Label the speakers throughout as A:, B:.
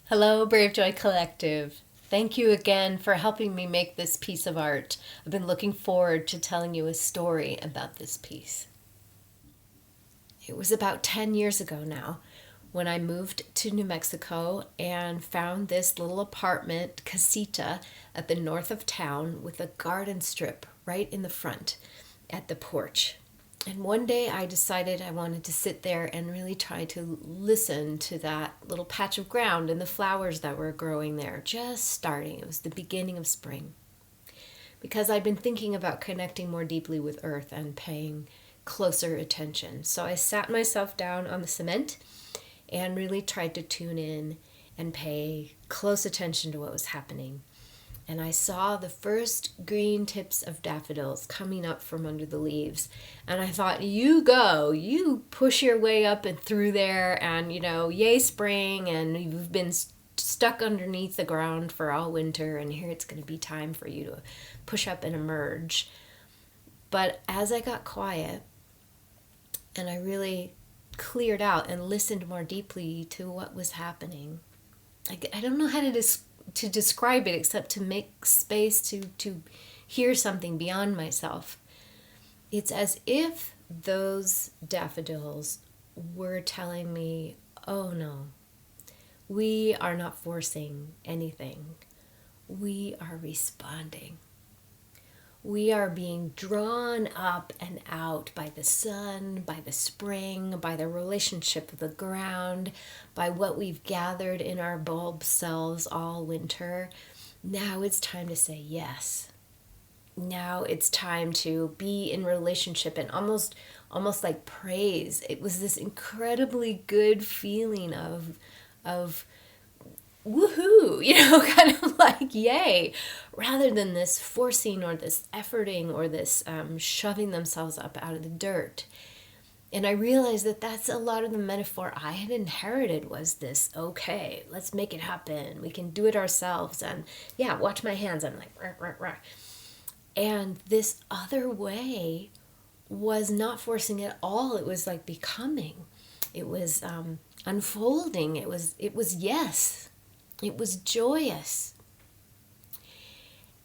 A: Hello, Brave Joy Collective. Thank you again for helping me make this piece of art. I've been looking forward to telling you a story about this piece. It was about 10 years ago now when I moved to New Mexico and found this little apartment, casita, at the north of town with a garden strip right in the front at the porch. And one day I decided I wanted to sit there and really try to listen to that little patch of ground and the flowers that were growing there, just starting. It was the beginning of spring. Because I'd been thinking about connecting more deeply with Earth and paying closer attention. So I sat myself down on the cement and really tried to tune in and pay close attention to what was happening. And I saw the first green tips of daffodils coming up from under the leaves. And I thought, you go, you push your way up and through there, and yay spring, and you've been stuck underneath the ground for all winter, and here it's going to be time for you to push up and emerge. But as I got quiet and I really cleared out and listened more deeply to what was happening, I don't know how to describe it except to make space to hear something beyond myself. It's as if those daffodils were telling me, oh no, we are not forcing anything. We are responding. We are being drawn up and out by the sun, by the spring, by the relationship of the ground, by what we've gathered in our bulb cells all winter. Now it's time to say yes. Now it's time to be in relationship and almost like praise. It was this incredibly good feeling of woohoo, kind of like yay, rather than this forcing or this efforting or this shoving themselves up out of the dirt. And I realized that that's a lot of the metaphor I had inherited, was this, okay, let's make it happen. We can do it ourselves. And yeah, watch my hands. I'm like, rah, rah, rah. And this other way was not forcing at all. It was like becoming. It was unfolding. It was yes. It was joyous.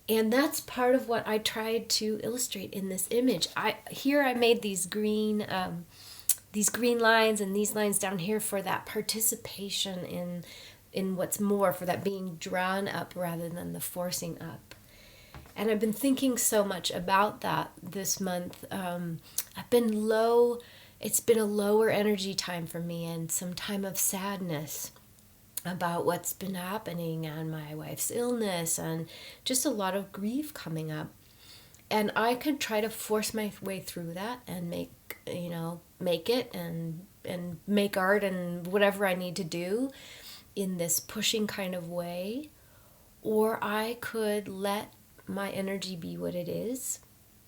A: And that's part of what I tried to illustrate in this image. I made these green lines and these lines down here for that participation in what's more, for that being drawn up rather than the forcing up. And I've been thinking so much about that this month. I've been low. It's been a lower energy time for me, and some time of sadness about what's been happening and my wife's illness and just a lot of grief coming up. And I could try to force my way through that and make it and make art and whatever I need to do in this pushing kind of way. Or I could let my energy be what it is,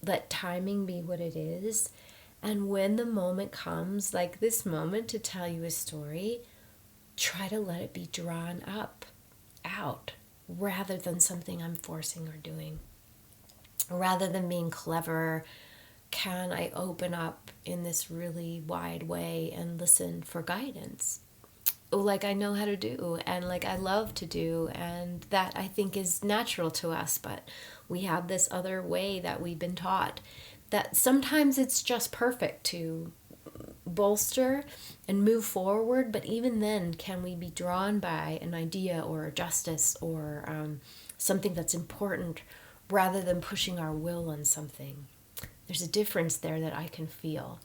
A: let timing be what it is. And when the moment comes, like this moment, to tell you a story, try to let it be drawn up, out, rather than something I'm forcing or doing. Rather than being clever, can I open up in this really wide way and listen for guidance? Like I know how to do, and like I love to do, and that I think is natural to us, but we have this other way that we've been taught that sometimes it's just perfect to bolster and move forward, but even then, can we be drawn by an idea or a justice or something that's important rather than pushing our will on something? There's a difference there that I can feel.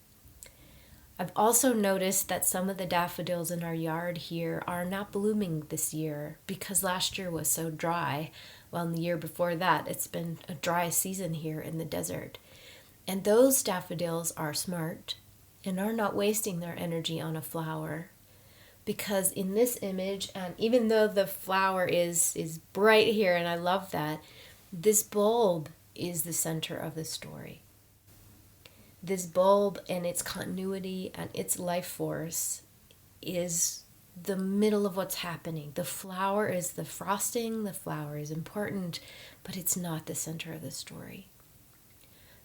A: I've also noticed that some of the daffodils in our yard here are not blooming this year because last year was so dry, while in the year before that it's been a dry season here in the desert. And those daffodils are smart and are not wasting their energy on a flower. Because in this image, and even though the flower is bright here, and I love that, this bulb is the center of the story. This bulb and its continuity and its life force is the middle of what's happening. The flower is the frosting, the flower is important, but it's not the center of the story.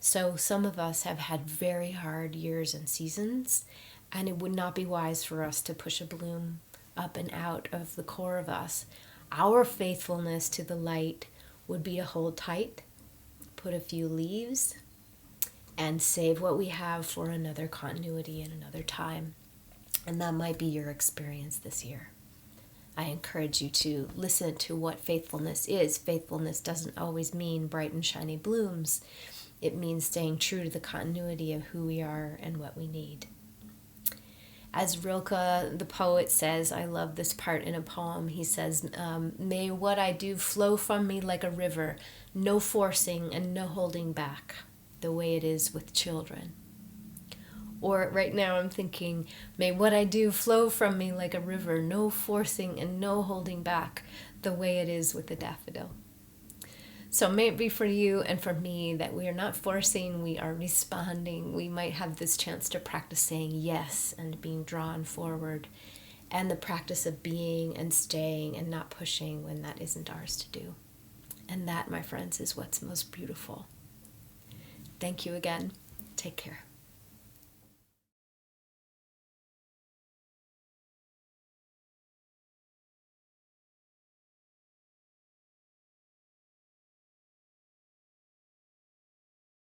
A: So some of us have had very hard years and seasons, and it would not be wise for us to push a bloom up and out of the core of us. Our faithfulness to the light would be to hold tight, put a few leaves, and save what we have for another continuity and another time. And that might be your experience this year. I encourage you to listen to what faithfulness is. Faithfulness doesn't always mean bright and shiny blooms. It means staying true to the continuity of who we are and what we need. As Rilke, the poet, says, I love this part in a poem, he says, may what I do flow from me like a river, no forcing and no holding back, the way it is with children. Or right now I'm thinking, may what I do flow from me like a river, no forcing and no holding back, the way it is with the daffodil. So may it be for you and for me that we are not forcing, we are responding. We might have this chance to practice saying yes and being drawn forward, and the practice of being and staying and not pushing when that isn't ours to do. And that, my friends, is what's most beautiful. Thank you again. Take care.